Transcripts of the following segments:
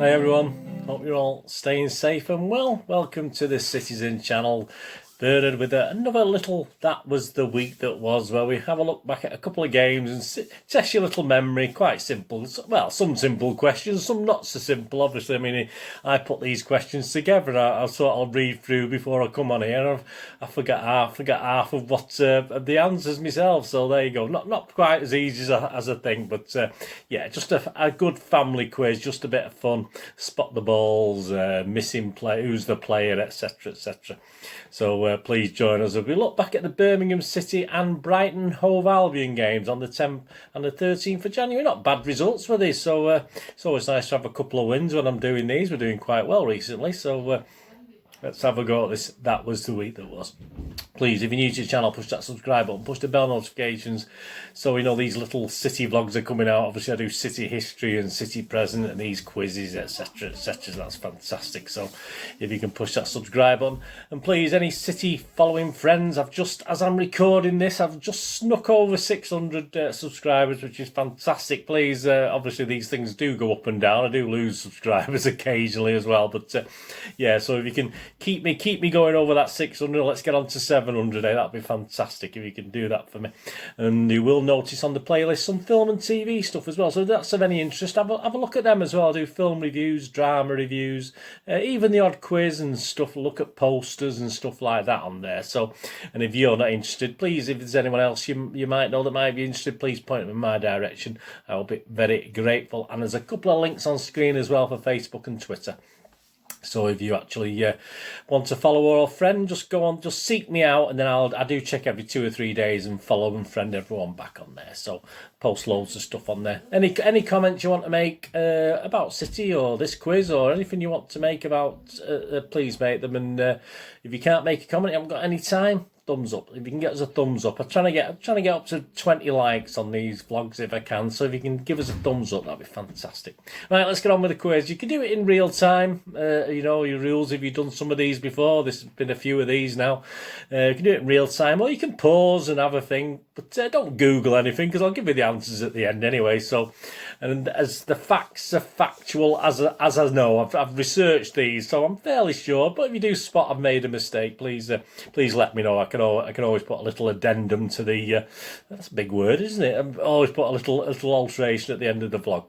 Hi everyone, hope you're all staying safe and well. Welcome to the Citizen channel, burdened with another little That Was the Week That Was, where we have a look back at a couple of games and test your little memory. Quite simple, well, some simple questions, some not so simple, obviously. I mean, I put these questions together and I thought I'll read through before I come on here. I forgot half of what the answers myself, so there you go. Not quite as easy as I think, but yeah, just a good family quiz, just a bit of fun. Spot the balls, missing play, who's the player, etc, etc. So please join us as we look back at the Birmingham City and Brighton Hove Albion games on the 10th and the 13th of January. Not bad results for these, so it's always nice to have a couple of wins when I'm doing these. We're doing quite well recently, so let's have a go at this. That was the week that was. Please, if you're new to the channel, push that subscribe button, push the bell notifications so we know these little city vlogs are coming out. Obviously, I do city history and city present and these quizzes, etc, etc. That's fantastic. So if you can push that subscribe button. And please, any city following friends, as I'm recording this, I've just snuck over 600 subscribers, which is fantastic. Please, obviously, these things do go up and down. I do lose subscribers occasionally as well. But yeah, so if you can keep me going over that 600, let's get on to 700. That'd be fantastic if you can do that for me. And you will notice on the playlist some film and TV stuff as well, so if that's of any interest, have a look at them as well. I do film reviews, drama reviews, even the odd quiz and stuff. Look at posters and stuff like that on there. So, and if you're not interested, please, if there's anyone else you might know that might be interested, please point them in my direction. I will be very grateful. And there's a couple of links on screen as well for Facebook and Twitter. So if you actually want to follow or friend, just go on, just seek me out, and then I do check every 2 or 3 days and follow and friend everyone back on there. So post loads of stuff on there. Any comments you want to make about City or this quiz or anything you want to make about, please make them. And if you can't make a comment, you haven't got any time, thumbs up. If you can get us a thumbs up, I'm trying to get up to 20 likes on these vlogs if I can. So if you can give us a thumbs up, that'd be fantastic. Right, let's get on with the quiz. You can do it in real time. You know your rules if you've done some of these before. There's been a few of these now. You can do it in real time, or you can pause and have a thing. But don't Google anything, because I'll give you the answers at the end anyway. So, and as the facts are factual as I know, I've researched these, so I'm fairly sure. But if you do spot I've made a mistake, please let me know. I can always put a little addendum to the. That's a big word, isn't it? I always put a little alteration at the end of the vlog.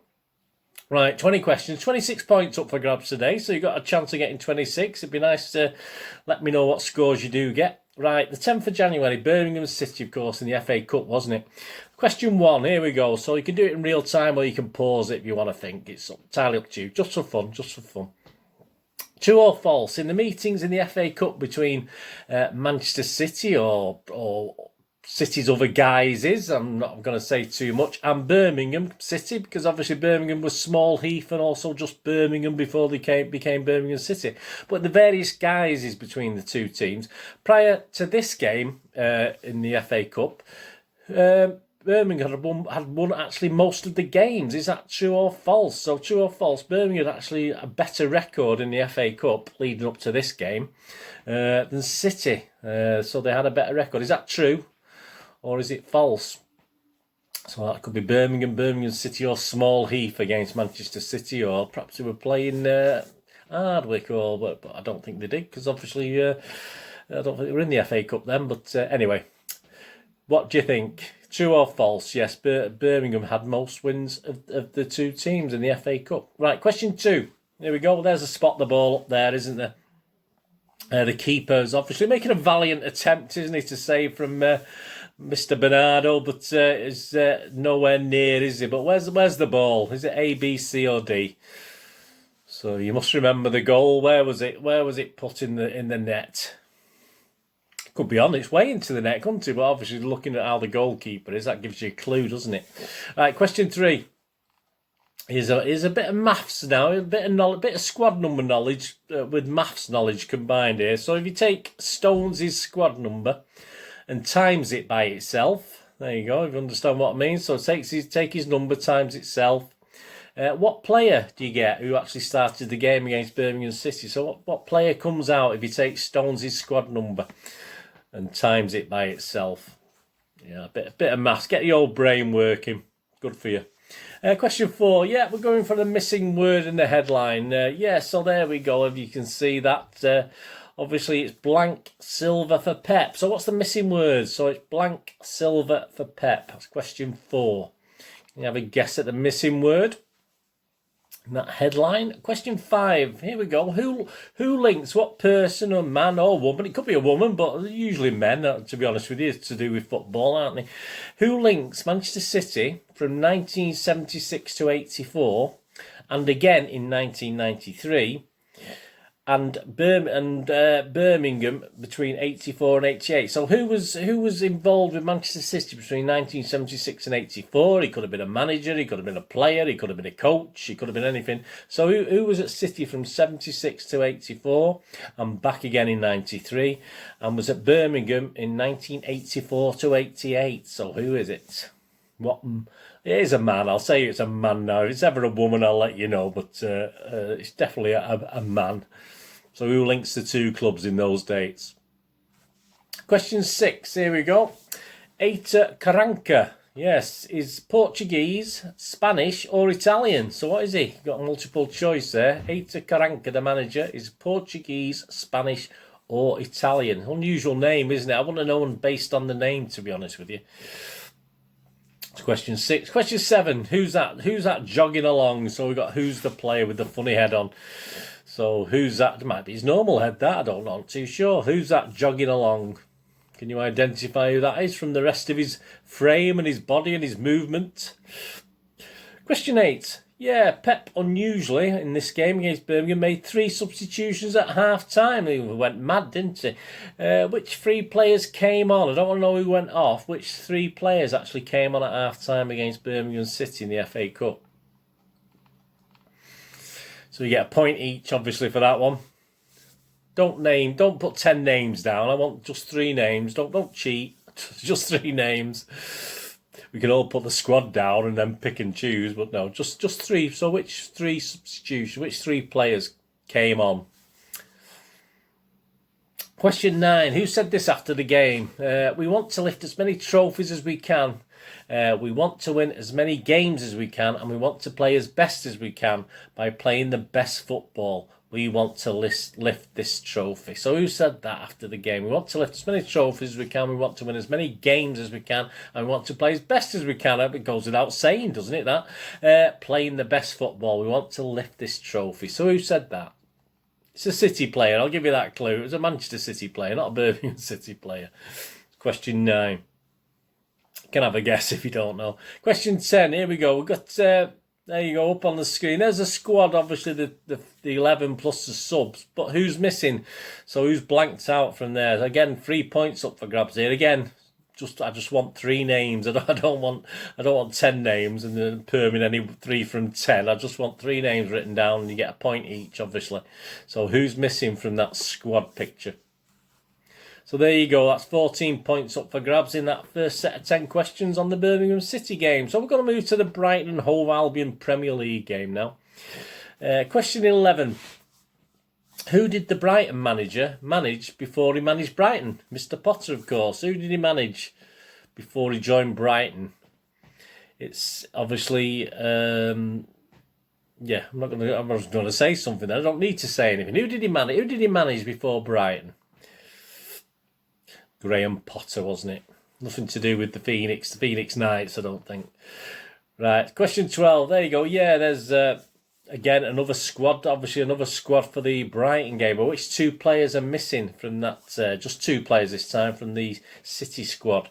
Right, 20 questions, 26 points up for grabs today, so you've got a chance of getting 26. It'd be nice to let me know what scores you do get. Right, the 10th of January, Birmingham City, of course, in the FA Cup, wasn't it? Question 1, here we go. So you can do it in real time or you can pause it if you want to think. It's entirely up to you, just for fun, just for fun. True or false, in the meetings in the FA Cup between Manchester City or City's other guises, I'm not going to say too much, and Birmingham City, because obviously Birmingham was Small Heath and also just Birmingham before they became Birmingham City. But the various guises between the two teams, prior to this game in the FA Cup, Birmingham had won actually most of the games. Is that true or false? So true or false, Birmingham had actually a better record in the FA Cup leading up to this game than City. So they had a better record. Is that true? Or is it false? So that could be Birmingham City, or Small Heath against Manchester City, or perhaps they were playing Hardwick, but I don't think they did, because obviously I don't think they were in the FA Cup then. But anyway, what do you think? True or false? Yes, Birmingham had most wins of the two teams in the FA Cup. Right, question 2. Here we go. There's a spot the ball up there, isn't there? The keeper's obviously making a valiant attempt, isn't he, to save from Mr. Bernardo, but is nowhere near, is he? But where's the ball? Is it A, B, C, or D? So you must remember the goal. Where was it? Where was it put in the net? Could be on its way into the net, couldn't it? But obviously, looking at how the goalkeeper is, that gives you a clue, doesn't it? Right, question 3. Here's a bit of maths now, a bit of squad number knowledge with maths knowledge combined here. So if you take Stones' squad number and times it by itself, there you go, if you understand what I mean. So take his number times itself. What player do you get who actually started the game against Birmingham City? So what player comes out if you take Stones' squad number and times it by itself? Yeah, a bit of maths. Get the old brain working. Good for you. Question 4. Yeah, we're going for the missing word in the headline. Yeah, so there we go. If you can see that, obviously it's blank silver for Pep. So what's the missing word? So it's blank silver for Pep. That's question 4. Can you have a guess at the missing word in that headline? Question 5. Here we go. Who links what person or man or woman? It could be a woman, but usually men, to be honest with you, it's to do with football, aren't they? Who links Manchester City from 1976 to 84 and again in 1993 and Birmingham between 84 and 88. So who was involved with Manchester City between 1976 and 84? He could have been a manager, he could have been a player, he could have been a coach, he could have been anything. So who was at City from 76 to 84 and back again in 93 and was at Birmingham in 1984 to 88? So who is it? What? It is a man. I'll say it's a man now. If it's ever a woman, I'll let you know, but it's definitely a man. So who links the two clubs in those dates? Question 6, here we go. Eita Carranca, yes, is Portuguese, Spanish or Italian? So what is he? Got a multiple choice there. Eita Carranca, the manager, is Portuguese, Spanish or Italian. Unusual name, isn't it? I wouldn't have known based on the name, to be honest with you. It's question 6. Question 7, who's that jogging along? So we've got who's the player with the funny head on. So who's that? It might be his normal head, that. I don't know. I'm not too sure. Who's that jogging along? Can you identify who that is from the rest of his frame and his body and his movement? Question 8. Yeah, Pep, unusually, in this game against Birmingham, made 3 substitutions at half-time. He went mad, didn't he? Which 3 players came on? I don't want to know who went off. Which 3 players actually came on at half-time against Birmingham City in the FA Cup? So you get a point each, obviously, for that one. Don't put 10 names down. I want just 3 names. Don't cheat. Just 3 names. We can all put the squad down and then pick and choose, but no, just 3. So which 3 substitutions, which 3 players came on? Question 9. Who said this after the game? We want to lift as many trophies as we can. We want to win as many games as we can, and we want to play as best as we can by playing the best football. We want to lift this trophy. So who said that after the game? We want to lift as many trophies as we can. We want to win as many games as we can. And we want to play as best as we can. It goes without saying, doesn't it, that? Playing the best football. We want to lift this trophy. So who said that? It's a City player. I'll give you that clue. It was a Manchester City player, not a Birmingham City player. Question 9. You can have a guess if you don't know. Question 10. Here we go. We've got... there you go, up on the screen. There's a squad, obviously the 11 plus the subs. But who's missing? So who's blanked out from there? Again, 3 points up for grabs here. Again, I just want 3 names. I don't want 10 names and then perming any 3 from 10. I just want 3 names written down and you get a point each, obviously. So who's missing from that squad picture? So there you go, that's 14 points up for grabs in that first set of 10 questions on the Birmingham City game. So we're going to move to the Brighton and Hove Albion Premier League game now. Question 11. Who did the Brighton manager manage before he managed Brighton? Mr. Potter, of course. Who did he manage before he joined Brighton? It's obviously... yeah, I was going to say something. I don't need to say anything. Who did he manage before Brighton? Graham Potter, wasn't it? Nothing to do with the Phoenix Knights, I don't think. Right, question 12. There you go. Yeah, there's, again, another squad. Obviously, another squad for the Brighton game. But which 2 players are missing from that? Just 2 players this time from the City squad.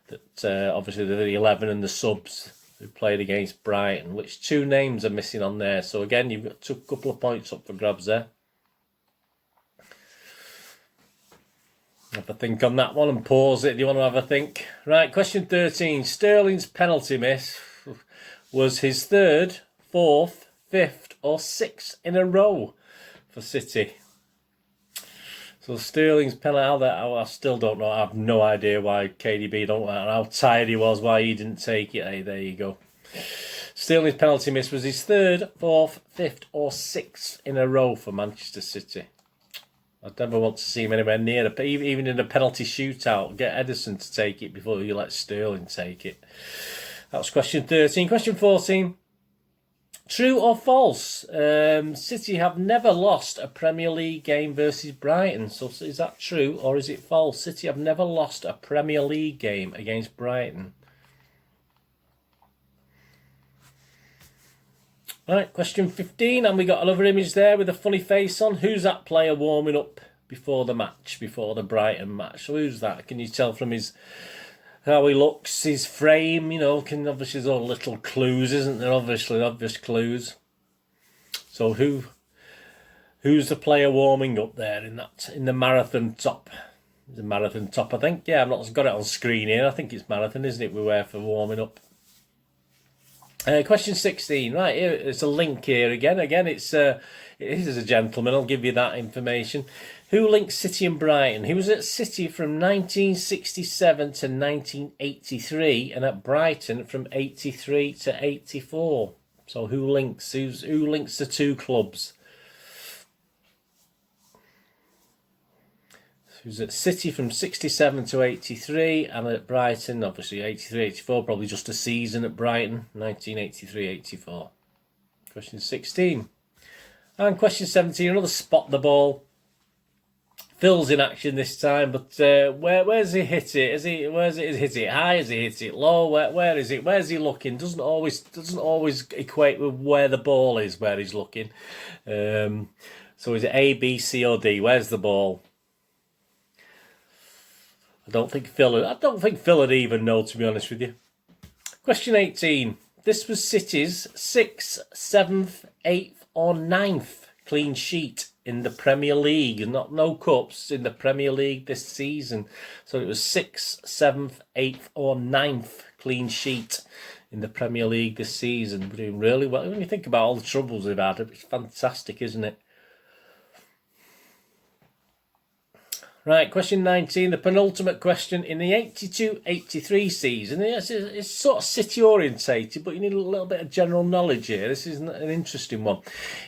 That obviously, the 11 and the subs who played against Brighton. Which 2 names are missing on there? So, again, you've got a couple of points up for grabs there. Have a think on that one and pause it. Do you want to have a think? Right, question 13. Sterling's penalty miss was his 3rd, 4th, 5th or 6th in a row for City. So Sterling's penalty, I still don't know. I have no idea why KDB don't know how tired he was, why he didn't take it. Hey, there you go. Sterling's penalty miss was his 3rd, 4th, 5th or 6th in a row for Manchester City. I'd never want to see him anywhere near it. Even in a penalty shootout, get Ederson to take it before you let Sterling take it. That was question 13. Question 14. True or false? City have never lost a Premier League game versus Brighton. So is that true or is it false? City have never lost a Premier League game against Brighton. Right, question 15. And we got another image there with a funny face on. Who's that player warming up before the match, before the Brighton match? So who's that? Can you tell from how he looks, his frame, obviously there's all little clues, isn't there? Obviously, obvious clues. So who's the player warming up there in the marathon top? The marathon top, I think. Yeah, I've not got it on screen here. I think it's marathon, isn't it? We wear for warming up. Question 16. Right, here it's a link here again. Again, it is a gentleman. I'll give you that information. Who links City and Brighton? He was at City from 1967 to 1983 and at Brighton from 83 to 84. So who links the two clubs? He was at City from 67 to 83 and at Brighton, obviously 83-84, probably just a season at Brighton, 1983-84. Question 16. And question 17, another spot the ball. Phil's in action this time, but where's he hit it? Is he hit it high? Has he hit it low? Where is it? Where's he looking? Doesn't always equate with where the ball is, where he's looking. So is it A, B, C, or D? Where's the ball? I don't think Phil would even know, to be honest with you. Question 18. This was City's 6th, 7th, 8th, or 9th clean sheet in the Premier League, no cups, in the Premier League this season. So it was 6th, 7th, 8th, or 9th clean sheet in the Premier League this season. We're doing really well. When you think about all the troubles they've had, it's fantastic, isn't it? Right, question 19, the penultimate question. In the 82-83 season, it's sort of City orientated, but you need a little bit of general knowledge here. This is an interesting one.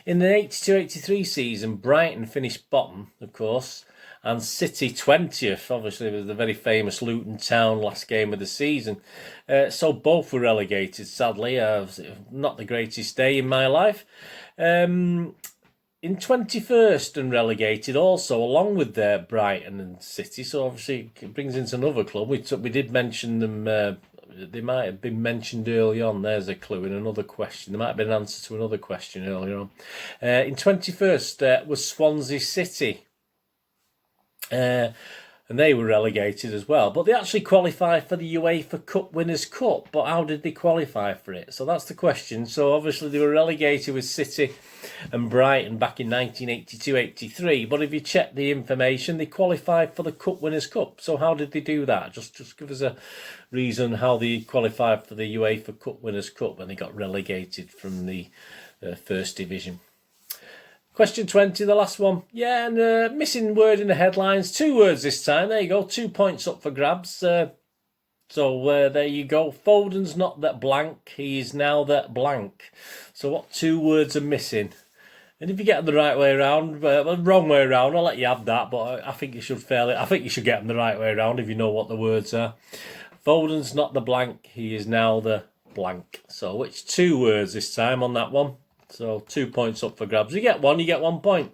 In the 82-83 season, Brighton finished bottom, of course, and City 20th. Obviously, it was the very famous Luton Town last game of the season. So both were relegated, sadly. Not the greatest day in my life. In 21st and relegated also, along with Brighton and City. So obviously it brings into another club. We did mention them. They might have been mentioned early on. There's a clue in another question. There might have been an answer to another question earlier on. In 21st was Swansea City. And they were relegated as well. But they actually qualified for the UEFA Cup Winners' Cup. But how did they qualify for it? So that's the question. So obviously they were relegated with City and Brighton back in 1982-83. But if you check the information, they qualified for the Cup Winners' Cup. So how did they do that? Just give us a reason how they qualified for the UEFA Cup Winners' Cup when they got relegated from the First Division. Question 20, the last one. Yeah, and missing word in the headlines. 2 words this time. There you go. 2 points up for grabs. So there you go. Foden's not that blank. He's now that blank. So what 2 words are missing? And if you get them the right way around, the wrong way around, I'll let you have that. But I think you should get them the right way around if you know what the words are. Foden's not the blank. He is now the blank. So which 2 words this time on that one? So 2 points up for grabs. You get 1 point.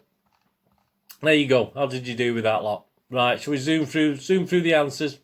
There you go. How did you do with that lot? Right, shall we zoom through the answers?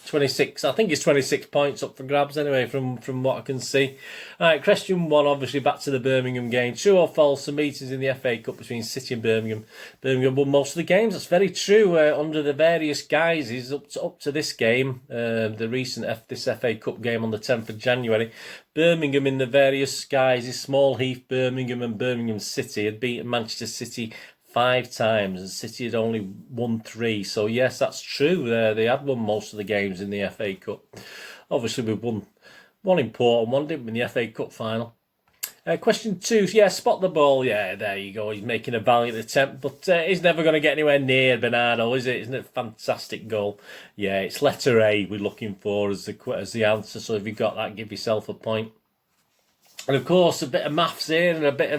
26. I think it's 26 points up for grabs anyway from what I can see. All right, question 1, obviously back to the Birmingham game. True or false, the meetings in the FA Cup between City and Birmingham. Birmingham won most of the games. That's very true. Under the various guises up to this game, the recent this FA Cup game on the 10th of January, Birmingham in the various guises, Small Heath, Birmingham and Birmingham City had beaten Manchester City 5 times, and City had only won 3. So yes, that's true. They had won most of the games in the FA Cup. Obviously, we won one important one, didn't we, in the FA Cup final? Question 2, yeah, spot the ball. Yeah, there you go. He's making a valiant attempt, but he's never going to get anywhere near Bernardo, is it? Isn't it a fantastic goal? Yeah, it's letter A we're looking for as the answer. So if you got that, give yourself a point. And of course, a bit of maths here and a bit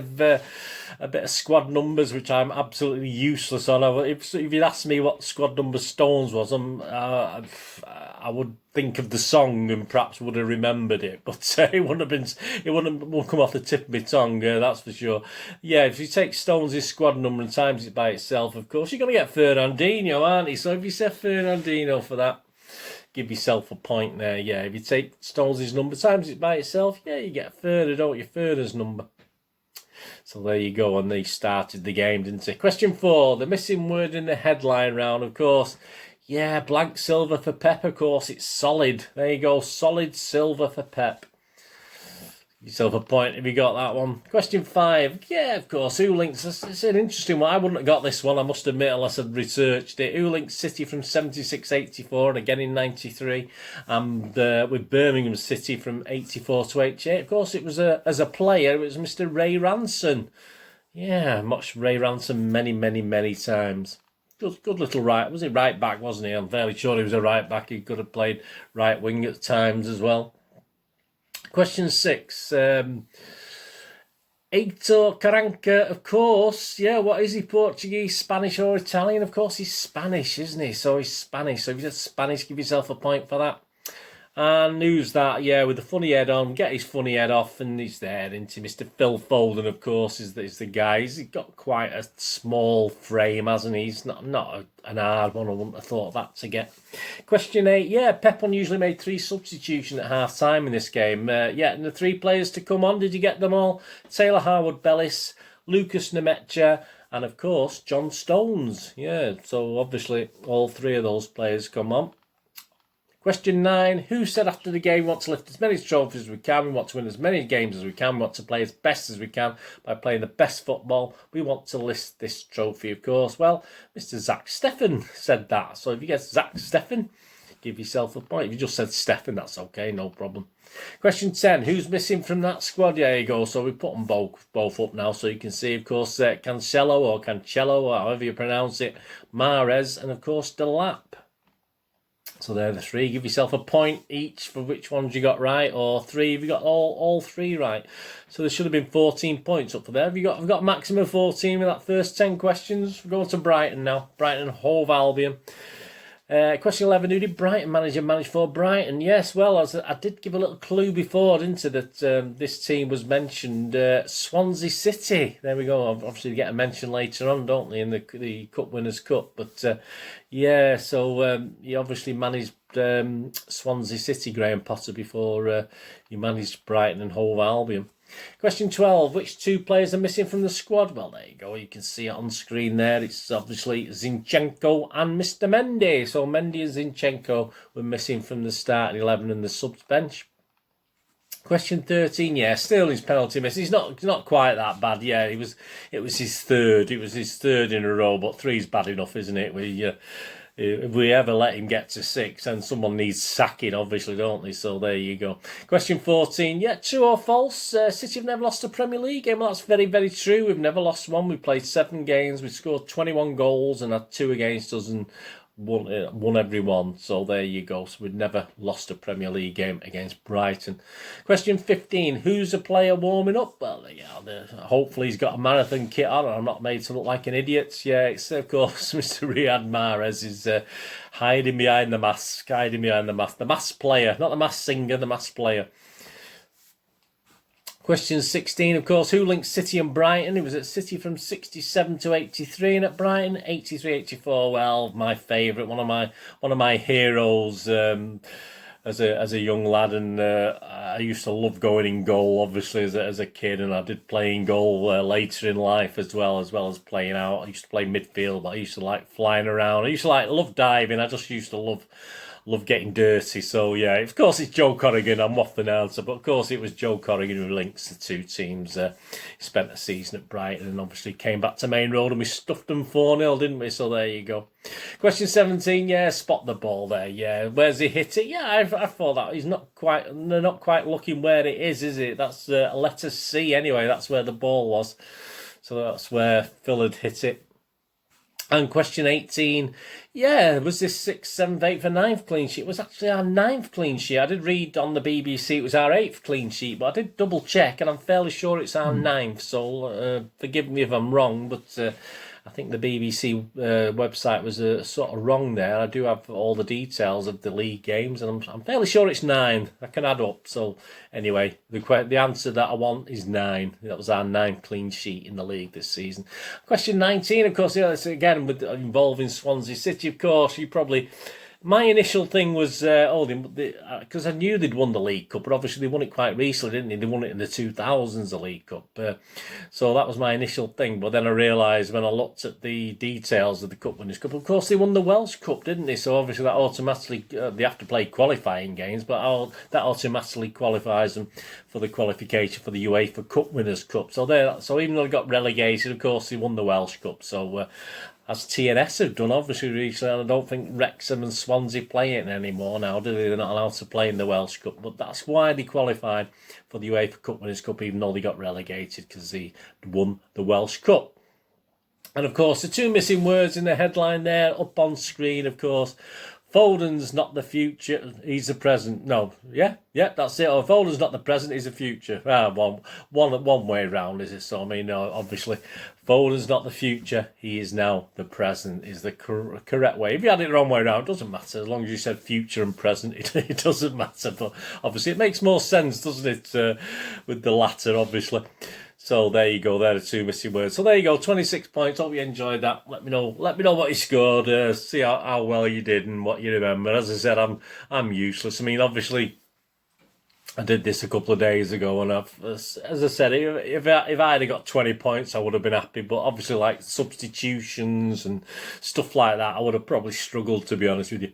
of squad numbers, which I'm absolutely useless on. If you'd asked me what squad number Stones was, I would think of the song and perhaps would have remembered it, but it wouldn't come off the tip of my tongue, that's for sure. Yeah, if you take Stones' squad number and times it by itself, of course, you're going to get Fernandinho, aren't you? So if you say Fernandinho for that, give yourself a point there. Yeah, if you take Stones' number times it by itself, yeah, you get Ferner, don't you? Ferner's number. So there you go, and they started the game, didn't they? Question 4, the missing word in the headline round, of course. Yeah, blank silver for Pep, of course. It's solid. There you go, solid silver for Pep. Yourself a point if you got that one. Question 5, yeah, of course, who links... It's an interesting one. I wouldn't have got this one, I must admit, unless I'd researched it. Who links City from 76-84 and again in 93, and with Birmingham City from 84 to 88. Of course, it was as a player, it was Mr. Ray Ranson. Yeah, watched Ray Ranson many, many, many times. Good little right. Was he right back, wasn't he? I'm fairly sure he was a right back. He could have played right wing at times as well. Question 6. Heitor Caranca, of course. Yeah, what is he? Portuguese, Spanish or Italian? Of course, he's Spanish, isn't he? So he's Spanish. So if you said Spanish, give yourself a point for that. And who's that? Yeah, with the funny head on. Get his funny head off, and he's there, isn't he? Mr. Phil Foden, of course, is the guy. He's got quite a small frame, hasn't he? He's not an hard one. I wouldn't have thought that to get. Question 8. Yeah, Pep unusually made 3 substitutions at half-time in this game. Yeah, and the 3 players to come on, did you get them all? Taylor Harwood-Bellis, Lucas Nmecha, and, of course, John Stones. Yeah, so obviously all 3 of those players come on. Question 9, who said after the game we want to lift as many trophies as we can, we want to win as many games as we can, we want to play as best as we can by playing the best football, we want to lift this trophy, of course. Well, Mr. Zach Steffen said that. So if you get Zach Steffen, give yourself a point. If you just said Steffen, that's okay, no problem. Question 10, who's missing from that squad? There you go. So we put them both up now so you can see, of course, Cancelo or Cancello, or however you pronounce it, Mahrez, and, of course, Delap. So there are the 3. Give yourself a point each for which ones you got right, or 3 if you got all 3 right. So there should have been 14 points up for there. Have you got a maximum of 14 with that first 10 questions? We're going to Brighton now. Brighton and Hove Albion. Question 11, who did Brighton manage for Brighton? Yes, well, as I did give a little clue before, didn't I, that this team was mentioned. Swansea City. There we go. Obviously, they get a mention later on, don't they, in the Cup Winners' Cup. But, yeah, so he obviously managed Swansea City, Graham Potter, before he managed Brighton and Hove Albion. Question 12, which 2 players are missing from the squad? Well, there you go. You can see it on screen there. It's obviously Zinchenko and Mr. Mendy. So Mendy and Zinchenko were missing from the starting 11 and the subs bench. Question 13, yeah, Sterling's penalty miss. He's not quite that bad. Yeah, it was his third. It was his third in a row, but 3's bad enough, isn't it? If we ever let him get to 6, and someone needs sacking, obviously, don't they? So there you go. Question 14. Yeah, true or false? City have never lost a Premier League game. Well, that's very, very true. We've never lost one. We've played 7 games. We've scored 21 goals and had 2 against us and won every one. So there you go. So we've never lost a Premier League game against Brighton. Question 15. Who's a player warming up? Well, yeah, hopefully he's got a marathon kit on and I'm not made to look like an idiot. Yeah, it's, of course, Mr. Riyad Mahrez is hiding behind the mask. The mask player, not the mask singer, the mask player. Question 16, of course, who linked City and Brighton? It was at City from 67 to 83 and at Brighton 83-84. Well, my favourite, one of my heroes as a young lad, and I used to love going in goal, obviously, as a kid, and I did play in goal later in life as well as playing out. I used to play midfield, but I used to like flying around. I used to love diving. I just used to love getting dirty. So yeah, of course it's Joe Corrigan. I'm off the answer, but of course it was Joe Corrigan who links the 2 teams. He spent a season at Brighton and obviously came back to Main Road and we stuffed them 4-0, didn't we? So there you go. Question 17, yeah, spot the ball there. Yeah, where's he hit it? Yeah, I thought that they're not quite looking where it is it? That's a letter C anyway. That's where the ball was. So that's where Phil had hit it. And question 18, yeah, was this 6th, 7th, 8th and 9th clean sheet? It was actually our 9th clean sheet. I did read on the BBC it was our 8th clean sheet, but I did double check and I'm fairly sure it's our 9th. So forgive me if I'm wrong, but I think the BBC website was sort of wrong there. I do have all the details of the league games, and I'm fairly sure it's 9. I can add up. So anyway, the answer that I want is 9. That was our 9th clean sheet in the league this season. Question 19, of course, yeah, it's again involving Swansea City. Of course, you probably. My initial thing was, because I knew they'd won the League Cup, but obviously they won it quite recently, didn't they? They won it in the 2000s, the League Cup. So that was my initial thing. But then I realised when I looked at the details of the Cup Winners' Cup, of course they won the Welsh Cup, didn't they? So obviously that automatically, they have to play qualifying games, but that automatically qualifies them for the qualification for the UEFA Cup Winners' Cup. So even though they got relegated, of course they won the Welsh Cup. So as TNS have done, obviously, recently, and I don't think Wrexham and Swansea play it anymore now, do they? They're not allowed to play in the Welsh Cup, but that's why they qualified for the UEFA Cup Winners' Cup, even though they got relegated, because they won the Welsh Cup. And, of course, the 2 missing words in the headline there, up on screen, of course. Foden's not the future, he's the present. No, yeah, that's it. Foden's not the present, he's the future. One way round, is it? So, I mean, no, obviously, Foden's not the future, he is now the present, is the correct way. If you had it the wrong way around, it doesn't matter. As long as you said future and present, it doesn't matter. But obviously, it makes more sense, doesn't it, with the latter, obviously. So there you go. There are the 2 missing words. So there you go. 26 points. Hope you enjoyed that. Let me know what you scored. See how well you did and what you remember. As I said, I'm useless. I mean, obviously, I did this a couple of days ago, and as I said, if I had got 20 points, I would have been happy. But obviously, like substitutions and stuff like that, I would have probably struggled, to be honest with you.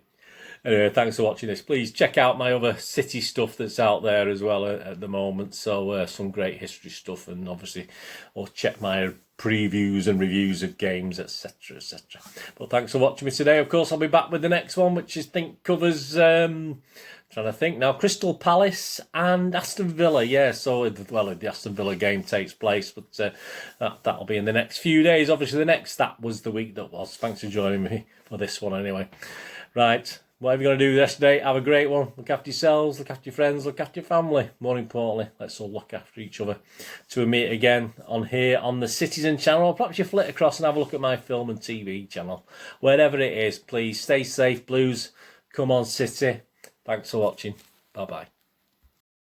Anyway, thanks for watching this. Please check out my other City stuff that's out there as well at the moment. So some great history stuff, and obviously, or check my previews and reviews of games, etc., etc. But thanks for watching me today. Of course, I'll be back with the next one, which I think covers. Trying to think now, Crystal Palace and Aston Villa. Yeah, so the Aston Villa game takes place, but that'll be in the next few days. Obviously, that was the week that was. Thanks for joining me for this one anyway. Right. Whatever you're going to do yesterday, have a great one. Look after yourselves, look after your friends, look after your family. More importantly, let's all look after each other. To meet again on the Citizen channel, or perhaps you flit across and have a look at my film and TV channel. Wherever it is, please stay safe, Blues. Come on, City. Thanks for watching. Bye-bye.